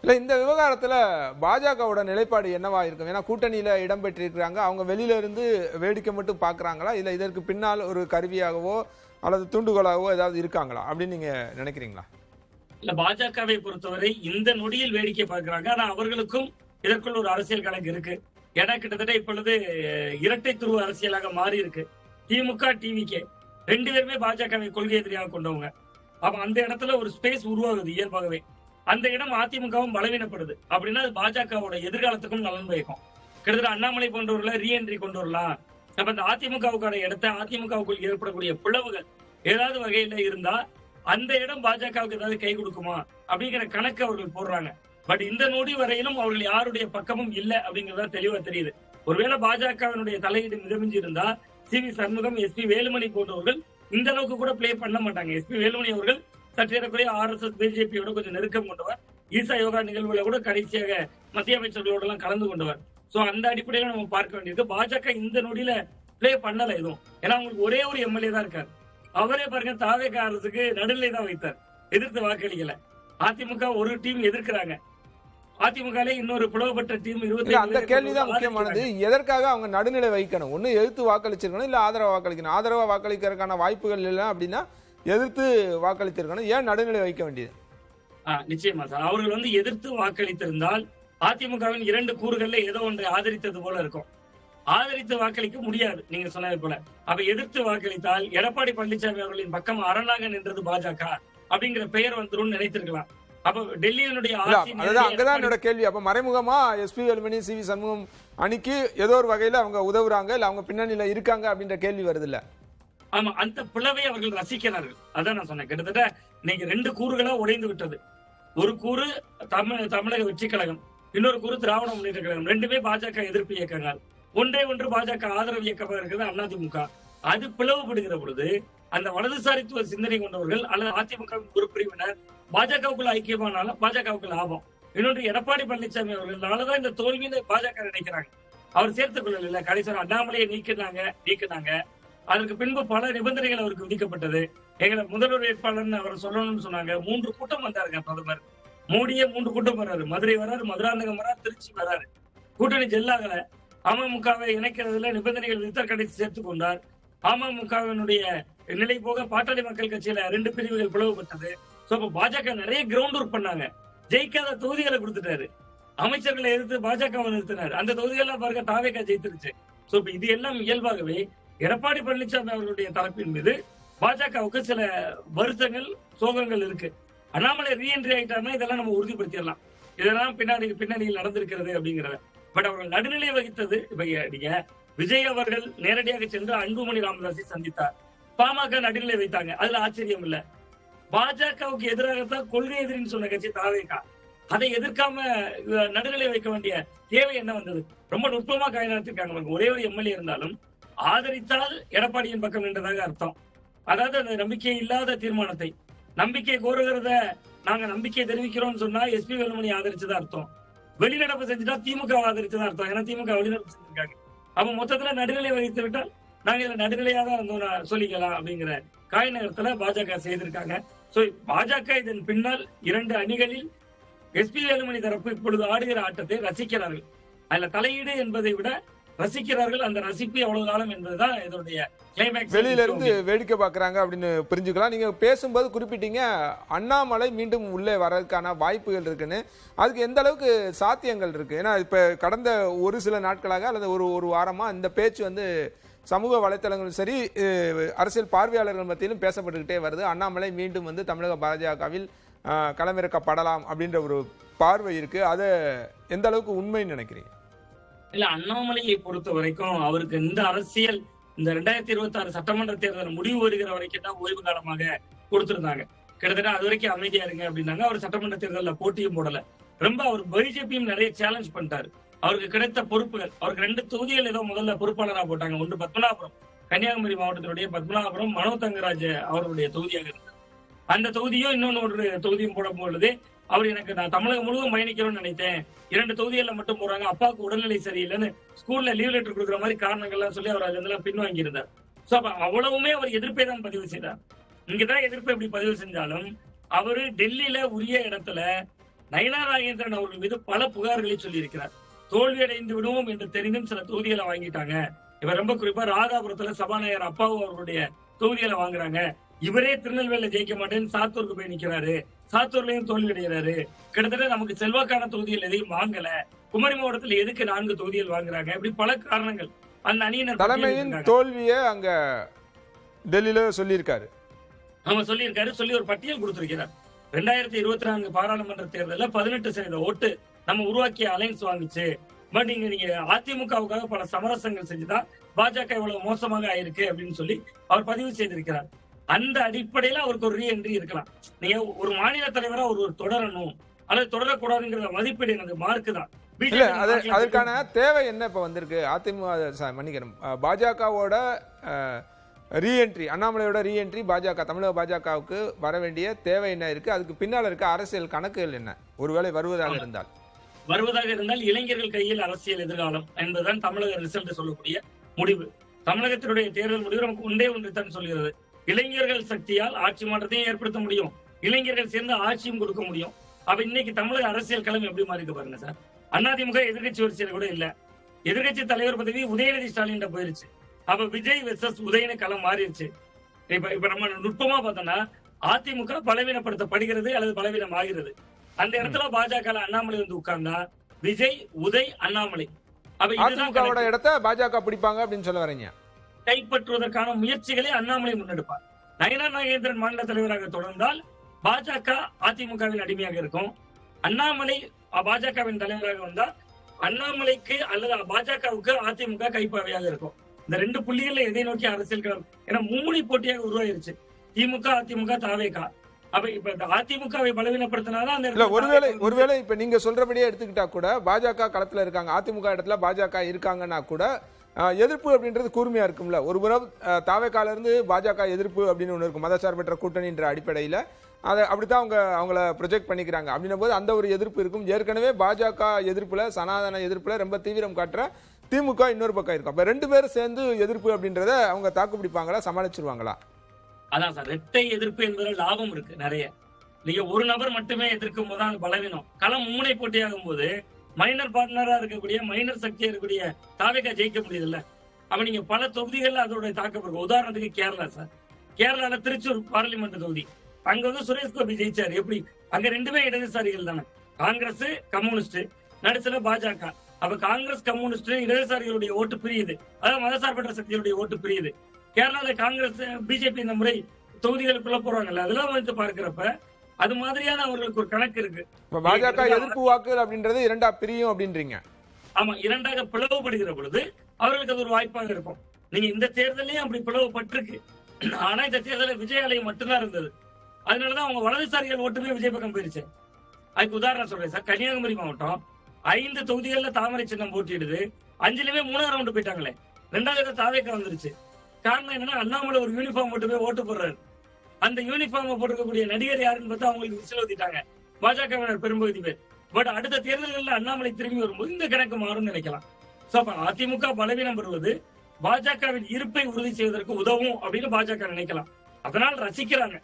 இல்ல இந்த விவகாரத்துல பாஜகவோட நிலைப்பாடு என்னவா இருக்கும்? ஏன்னா கூட்டணியில இடம்பெற்றிருக்கிறாங்க, அவங்க வெளியில இருந்து வேடிக்கை மட்டும் பாக்குறாங்களா, இல்ல இதற்கு பின்னால் ஒரு கருவியாகவோ அல்லது தூண்டுகோலாகவோ ஏதாவது இருக்காங்களா அப்படின்னு நீங்க நினைக்கிறீங்களா? இல்ல, பாஜகவை பொறுத்தவரை இந்த நொடியில் வேடிக்கை பார்க்கிறாங்க. ஆனா அவர்களுக்கும் இதற்குள் ஒரு அரசியல் கணக்கு இருக்கு. ஏன்னா கிட்டத்தட்ட இப்பொழுது இரட்டை துருவ அரசியலாக மாறி இருக்கு. திமுக, டிவிகே 2 பேருமே பாஜகவை கொள்கை எதிரியாக கொண்டவங்க. அப்ப அந்த இடத்துல ஒரு ஸ்பேஸ் உருவாகுது இயல்பாகவே. அந்த இடம் அதிமுகவும் பலவீனப்படுது. அப்படின்னா அது பாஜகவோட எதிர்காலத்துக்கும் நலன் பயக்கும். கிட்டத்தட்ட அண்ணாமலை போன்றவர்களை ரீஎன்ட்ரி கொண்டு வரலாம். அப்ப அந்த அதிமுகவுக்கான இடத்தை அதிமுகவுக்குள் ஏற்படக்கூடிய பிளவுகள் ஏதாவது வகையில இருந்தா அந்த இடம் பாஜகவுக்கு ஏதாவது கை கொடுக்குமா அப்படிங்கிற கணக்கு அவர்கள் போடுறாங்க. பட் இந்த நொடி வரையிலும் அவர்கள் யாருடைய பக்கமும் இல்ல அப்படிங்கறதா தெளிவா தெரியுது. ஒருவேளை பாஜகவினுடைய தலையீடு மிதமிஞ்சி இருந்தா சி.வி. சண்முகம், எஸ்.பி. வேலுமணி போன்றவர்கள் இந்த அளவுக்கு கூட பிளே பண்ண மாட்டாங்க. எஸ்.பி. வேலுமணி அவர்கள் சற்றேறக்குறைய RSS பிஜேபியோட கொஞ்சம் நெருக்கம் கொண்டவர். ஈசா யோகா நிகழ்வுல கூட கடைசியாக மத்திய அமைச்சர்களோட எல்லாம் கலந்து கொண்டவர். சோ அந்த அடிப்படையில நம்ம பார்க்க வேண்டியிருக்கு. பாஜக இந்த நொடியில பிளே பண்ணல எதுவும். ஏன்னா அவங்களுக்கு ஒரே ஒரு எம்எல்ஏ தான் இருக்காரு. அவரே பாருங்க தாவேகா அரசுக்கு நடுநிலை தான் வைத்தார், எதிர்த்து வாக்களிக்கல. அதிமுக ஒரு டீம் எதிர்க்கிறாங்க, அதிமுக இன்னொரு பிளவுபட்ட டீம் 20. அந்த கேள்விதான் முக்கியமானது. எதற்காக அவங்க நடுநிலை வைக்கணும்? ஒண்ணு எதிர்த்து வாக்களிச்சிருக்கணும், இல்ல ஆதரவா வாக்களிக்கணும். ஆதரவா வாக்களிக்கிறதுக்கான வாய்ப்புகள் இல்லை அப்படின்னா எதிர்த்து வாக்களித்திருக்கணும். ஏன் நடுநிலை வைக்க வேண்டியது? நிச்சயமா சார், அவர்கள் எதிர்த்து வாக்களித்திருந்தால் அதிமுகவின் 2 கூறுகள்ல ஏதோ ஒன்றை ஆதரித்தது போல இருக்கும். ஆதரித்து வாக்களிக்க முடியாது நீங்க சொன்னது போல. அப்ப எதிர்த்து வாக்களித்தால் எடப்பாடி பழனிசாமி அவர்களின் பக்கம் அரணாக நின்றது பாஜக அப்படிங்கிற பெயர் வந்துரும் நினைத்திருக்கலாம். அப்ப டெல்லியினுடைய அங்கதான் என்னோட கேள்வி. அப்ப மறைமுகமா எஸ்.பி. வேலுமணி, சி.வி. சண்முகம் அணிக்கு ஏதோ ஒரு வகையில அவங்க உதவுறாங்க, இல்ல அவங்க பின்னணியில இருக்காங்க அப்படின்ற கேள்வி வருது இல்ல? ஆமா, அந்த பிளவை அவர்கள் ரசிக்கிறார்கள். அதான் நான் சொன்னேன். கிட்டத்தட்ட இன்னைக்கு 2 கூறுகளா உடைந்து விட்டது. ஒரு கூறு தமிழக வெற்றி கழகம், இன்னொரு கூறு திராவிட முன்னேற்ற கழகம். 2மே பாஜக எதிர்ப்பு இயக்கங்கள். ஒன்று பாஜக ஆதரவு இயக்கமாக இருக்கிறது அதிமுக. அது பிளவுபடுகிற பொழுது அந்த வலதுசாரித்துவ சிந்தனை கொண்டவர்கள் அல்லது அதிமுக ஒரு பிரிவினர் பாஜகவுக்குள்ள ஐக்கியமானாலும் பாஜகவுக்கு லாபம். இன்னொன்று எடப்பாடி பழனிசாமி அவர்களாலதான் இந்த தோல்வின்னு பாஜக நினைக்கிறாங்க. அவர் சேர்த்துக் கொள்ளல. கடைசி அண்ணாமலையை நீக்கினாங்க. அதற்கு பின்பு பல நிபந்தனைகள் அவருக்கு விதிக்கப்பட்டது. எங்களை முதல்வர் வேட்பாளர் அவர் சொல்லணும்னு சொன்னாங்க. 3 கூட்டம் வந்தாருங்க பிரதமர் மோடியே. 3 கூட்டம் வர்றாரு. மதுரை வர்றாரு, மதுராந்தகம் வர்றாரு, திருச்சி வர்றாரு. கூட்டணி ஜெல்லாகல. அமமுகவை இணைக்கிறதுல நிபந்தனைகள் விதித்தார், கடைசி சேர்த்துக் கொண்டார். அமமுகவினுடைய நிலை போக பாட்டாளி மக்கள் கட்சியில 2 பிரிவுகள் பிளவுபட்டது. பாஜக நிறைய கிரவுண்ட் ஒர்க் பண்ணாங்க. ஜெயிக்காத தொகுதிகளை கொடுத்துட்டாரு. அமைச்சர்களை எதிர்த்து பாஜக நிறுத்தினார். அந்த தொகுதிகள்லாம் பாருங்க தாவேகா ஜெயித்திருச்சு. இது எல்லாம் இயல்பாகவே எடப்பாடி பழனிசாமி அவர்களுடைய தரப்பின் மீது பாஜகவுக்கு சில வருத்தங்கள், சோகங்கள் இருக்கு. அண்ணாமலை ரீஎன்ட்ரி ஆயிட்டாருன்னா இதெல்லாம் நம்ம உறுதிப்படுத்திடலாம். இதெல்லாம் பின்னணியில் நடந்திருக்கிறது அப்படிங்கிறத. பட் அவர்கள் நடுநிலை வகித்தது. நீங்க விஜய் அவர்கள் நேரடியாக சென்று அன்புமணி ராமதாஸை சந்தித்தார். பாமக நடுநிலை வைத்தாங்க, அதுல ஆச்சரியம் இல்ல. பாஜகவுக்கு எதிராகத்தான் கொள்கை எதிரின்னு சொன்ன கட்சி தாவேகா. அதை எதிர்க்காம நடுநிலை வைக்க வேண்டிய தேவை என்ன வந்தது? ரொம்ப நுட்பமா காய்நாட்டிருக்காங்க. ஒரே ஒரு எம்எல்ஏ இருந்தாலும் ஆதரித்தால் எடப்பாடியின் பக்கம் நின்றதாக அர்த்தம். அதாவது அந்த நம்பிக்கை இல்லாத தீர்மானத்தை நம்பிக்கை கோருகிறத நாங்க நம்பிக்கை தெரிவிக்கிறோம்னு சொன்னா எஸ்.பி. வேலுமணி ஆதரிச்சதா அர்த்தம். வெளிநடப்பு செஞ்சுட்டா திமுக ஆதரிச்சதா அர்த்தம். ஏன்னா திமுக வெளிநடப்பு செஞ்சிருக்காங்க. அப்ப மொத்தத்துல நடுநிலை வகித்து விட்டால் நாங்க இதுல நடுநிலையா தான் இருந்தோம் சொல்லிக்கலாம் அப்படிங்கிற காய் நகரத்துல பாஜக செய்திருக்காங்க. பாஜக இதன் பின்னால் 2 அணிகளில் எஸ்.பி. வேலுமணி தரப்பு இப்பொழுது ஆடுகிற ஆட்டத்தை ரசிக்கிறார்கள். அதுல தலையீடு என்பதை விட ரசிக்கிறார்கள். அந்த ரசிப்பு எவ்வளவு காலம் என்பதுதான் இதனுடைய கிளைமேக்ஸ். வெளியில இருந்து வேடிக்கை பாக்குறாங்க அப்படின்னு புரிஞ்சுக்கலாம். நீங்க பேசும்போது குறிப்பிட்டீங்க அண்ணாமலை மீண்டும் உள்ளே வர்றதுக்கான வாய்ப்புகள் இருக்குன்னு. அதுக்கு எந்த அளவுக்கு சாத்தியங்கள் இருக்கு? ஏன்னா இப்ப கடந்த ஒரு சில நாட்களாக அல்லது ஒரு வாரமா இந்த பேச்சு சமூக வலைத்தளங்களும் சரி, அரசியல் பார்வையாளர்கள் மத்தியிலும் பேசப்பட்டுக்கிட்டே வருது. அண்ணாமலை மீண்டும் தமிழக பாஜகவில் களமிறக்கப்படலாம் அப்படின்ற ஒரு பார்வை இருக்கு. அதை எந்த அளவுக்கு உண்மைன்னு நினைக்கிறீங்க? இல்ல, அண்ணாமலையை பொறுத்த வரைக்கும் அவருக்கு இந்த அரசியல் இந்த 2026 சட்டமன்ற தேர்தல் முடிவு வருகிற வரைக்கும் தான் ஓய்வு காலமாக கொடுத்திருந்தாங்க. கிட்டத்தட்ட அது வரைக்கும் அமைதியா இருங்க அப்படின்னாங்க. அவர் சட்டமன்ற தேர்தலில் போட்டியும் போடல. ரொம்ப அவர் பிஜேபியும் நிறைய சேலஞ்ச் பண்ணிட்டாரு. அவருக்கு கிடைத்த பொறுப்புகள், அவருக்கு 2 தொகுதிகள் ஏதோ முதல்ல பொறுப்பாளராக போட்டாங்க. ஒன்று பத்மநாபபுரம், கன்னியாகுமரி மாவட்டத்தினுடைய பத்மநாபபுரம் மனோ தங்கராஜ் அவருடைய தொகுதியாக இருந்தது. அந்த தொகுதியும் இன்னொன்னு ஒரு தொகுதியும் போட பொழுது அவர் நான் தமிழகம் முழுவதும் பயணிக்கணும்னு நினைத்தேன், 2 தொகுதிகள்ல மட்டும் போறாங்க, அப்பாவுக்கு உடல்நிலை சரியில்லைன்னு ஸ்கூல்ல லீவ் லெட்டர் கொடுக்குற மாதிரி காரணங்கள்லாம் சொல்லி அவர் அதெல்லாம் பின்வாங்கி இருந்தார். அவ்வளவுமே அவர் எதிர்ப்பை தான் பதிவு செய்தார். இங்கதான் எதிர்ப்பு எப்படி பதிவு செஞ்சாலும் அவரு டெல்லியில உரிய இடத்துல நயினா நாகேந்திரன் அவர்கள் மீது பல புகார்களை சொல்லியிருக்கிறார். தோல்வியடைந்து விடுவோம் என்று தெரிந்தும் சில தொகுதிகளை வாங்கிட்டாங்க. இவர் ரொம்ப குறிப்பா ராதாபுரத்துல சபாநாயகர் அப்பாவு அவர்களுடைய தொகுதிகளை வாங்குறாங்க. இவரே திருநெல்வேலியில ஜெயிக்க மாட்டேன்னு சாத்தூருக்கு போய் நிக்கிறாரு. சாத்தூர்லயும் தோல்வி அடைகிறாரு. கிட்டத்தட்ட நமக்கு செல்வாக்கான தொகுதிகள் எதையும் வாங்கல. குமரி மாவட்டத்தில் எதுக்கு 4 தொகுதிகள் வாங்குறாங்க? இப்படி பல காரணங்கள் அந்த அணியினர் தலைமையின் தோல்வியை அங்க டெல்லியில சொல்லியிருக்காரு. அவங்க சொல்லியிருக்காரு. சொல்லி ஒரு பட்டியல் கொடுத்திருக்கிறார். 2024 பாராளுமன்ற தேர்தலில் 18% ஓட்டு நம்ம உருவாக்கிய அலைன்ஸ் வாங்குச்சு. பட் நீங்க அதிமுகவுக்காக பல சமரசங்கள் செஞ்சுதான் பாஜக இவ்வளவு மோசமாக ஆயிருக்கு அப்படின்னு சொல்லி அவர் பதிவு செய்திருக்கிறார். அந்த அடிப்படையில அவருக்கு ஒரு ரீஎன்ட்ரி இருக்கலாம். நீங்க ஒரு மாநில தலைவரா ஒரு தொடரணும் அல்லது தொடரக்கூடாதுங்கிற மதிப்பீடு எனக்கு மார்க்கு தான். அதற்கான தேவை என்ன இப்ப வந்திருக்கு? அதிமுக மன்னிக்கணும், பாஜகவோட ரீஎன்ட்ரி, அண்ணாமலையோட ரீஎன்ட்ரி தமிழக பாஜகவுக்கு வர வேண்டிய தேவை என்ன இருக்கு? அதுக்கு பின்னால் இருக்க அரசியல் கணக்குகள் என்ன? ஒருவேளை வருவதாக இருந்தால் இளைஞர்கள் கையில் அரசியல் எதிர்காலம் என்பதுதான் தமிழக ரிசல்ட் சொல்லக்கூடிய முடிவு. தமிழகத்தினுடைய தேர்தல் முடிவு நமக்கு ஒன்று தான் சொல்கிறது. இளைஞர்கள் சக்தியால் ஆட்சி மாற்றத்தையும் ஏற்படுத்த முடியும், இளைஞர்கள் சேர்ந்து ஆட்சியும் கொடுக்க முடியும். அப்ப இன்னைக்கு தமிழக அரசியல் களம் எப்படி மாறி பாருங்க சார். அதிமுக எதிர்கட்சி வரிசையில கூட இல்ல. எதிர்கட்சி தலைவர் பதவி உதயநிதி ஸ்டாலின் போயிருச்சு. அப்ப விஜய் வெர்சஸ் உதயன களம் மாறிடுச்சு. இப்ப நம்ம நுட்பமா பார்த்தோம்னா அதிமுக பலவீனப்படுத்தப்படுகிறது அல்லது பலவீனம் ஆகிறது. அந்த இடத்துல பாஜக அண்ணாமலை வந்து உட்கார்ந்தா விஜய், உதய், அண்ணாமலை அதிமுகவோட இடத்தை பாஜக பிடிப்பாங்க அப்படின்னு சொல்ல வரீங்க. கைப்பற்றுவதற்கான முயற்சிகளை அண்ணாமலை முன்னெடுப்பார். நயினா நாகேந்திரன் மாநில தலைவராக தொடர்ந்தால் பாஜக அதிமுகவின் அடிமையாக இருக்கும். அண்ணாமலை பாஜகவின் தலைவராக வந்தால் அண்ணாமலைக்கு அல்லது பாஜகவுக்கு அதிமுக கைப்பாவையாக இருக்கும். இந்த 2 புள்ளிகள்ல எதை நோக்கி அரசியல் களம்? ஏன்னா மும்முனை போட்டியாக உருவாயிருச்சு திமுக, அதிமுக, தாவேகா. அப்ப இப்ப அதிமுகவை பலவீனப்படுத்தினாதான் அந்த ஒருவேளை இப்ப நீங்க சொல்றபடியே எடுத்துக்கிட்டா கூட பாஜக களத்துல இருக்காங்க, அதிமுக இடத்துல பாஜக இருக்காங்கன்னா கூட எதிர்ப்பு அப்படின்றது கூர்மையா இருக்கும்ல. ஒருபுறம் தாவேகால இருந்து பாஜக எதிர்ப்பு அப்படின்னு ஒண்ணு இருக்கும், மதசார்பற்ற கூட்டணின்ற அடிப்படையில அதை அப்படித்தான் அவங்கள ப்ரொஜெக்ட் பண்ணிக்கிறாங்க. அப்படின்னும் போது அந்த ஒரு எதிர்ப்பு இருக்கும். ஏற்கனவே பாஜக எதிர்ப்புல, சனாதன எதிர்ப்புல ரொம்ப தீவிரம் காட்டுற திமுக இன்னொரு பக்கம் இருக்கும். அப்ப 2 பேரும் சேர்ந்து எதிர்ப்பு அப்படின்றத அவங்க தாக்கு பிடிப்பாங்களா, சமாளிச்சிருவாங்களா? அதான் சார், இரட்டை எதிர்ப்பு என்பதில் லாபம் இருக்கு நிறைய. நீங்க ஒரு நபர் மட்டுமே எதிர்க்கும் போது அந்த பலவீனம். களம் மும்முனை போட்டியாகும் போது மைனர் பார்ட்னரா இருக்கக்கூடிய, மைனர் சக்தியா இருக்கக்கூடிய தாவேகா ஜெயிக்க முடியுதுல்ல. அப்ப நீங்க பல தொகுதிகள்ல அதோட தாக்கம் இருக்கு. உதாரணத்துக்கு கேரளா சார், கேரளால திருச்சூர் பார்லிமெண்ட் தொகுதி, அங்க வந்து சுரேஷ் கோபி ஜெயிச்சாரு. எப்படி? அங்க 2மே இடதுசாரிகள் தானே, காங்கிரஸ், கம்யூனிஸ்ட், நடுச்சுல பாஜக. அப்ப காங்கிரஸ், கம்யூனிஸ்ட், இடதுசாரிகளுடைய ஓட்டு பிரியுது, அதாவது மதசார்பற்ற சக்திகளுடைய ஓட்டு பிரியுது. கேரளால காங்கிரஸ், பிஜேபி இந்த முறை தொகுதிகளுக்குள்ள போறாங்கல்ல, அதெல்லாம் வந்து பார்க்கிறப்ப அது மாதிரியான அவர்களுக்கு ஒரு கணக்கு இருக்கு. பாஜக எதிர்ப்பு வாக்குகள் அப்படின்றது 2ஆ பிரியும் அப்படின்றீங்க. ஆமா, 2ஆக பிளவுபடுகிற பொழுது அவர்களுக்கு அது ஒரு வாய்ப்பாக இருக்கும். நீங்க இந்த தேர்தலையும் அப்படி பிளவுபட்டிருக்கு. ஆனா இந்த தேர்தலில் விஜய் அலை மட்டும்தான் இருந்தது. அதனாலதான் அவங்க வலதுசாரிகள் ஓட்டுமே விஜய் பக்கம் போயிருச்சு. அதுக்கு உதாரணம் சொல்றேன் சார். கன்னியாகுமரி மாவட்டம் 5 தொகுதிகள்ல தாமரை சின்னம் போட்டிடுது. 5லுமே 3ஆம் ரவுண்டு போயிட்டாங்களே. 2வது தாவேக்கா வந்துருச்சு. காரணம் என்னன்னா அண்ணாமலை ஒரு யூனிஃபார்ம் போட்டு போய் ஓட்டு போடுறாரு. அந்த யூனிஃபார்ம் போட்டுக்கக்கூடிய நடிகர் யாருன்னு பார்த்தா அவங்களுக்கு விசில் ஊத்திட்டாங்க பாஜகவினர் பெரும்பகுதி பேர். பட் அடுத்த தேர்தல்களில் அண்ணாமலை திரும்பி வரும்போது இந்த கணக்கு மாறும் நினைக்கலாம். அதிமுக பலவீனம் பெறுவது பாஜகவின் இருப்பை உறுதி செய்வதற்கு உதவும் அப்படின்னு பாஜக நினைக்கலாம். அதனால் ரசிக்கிறாங்க.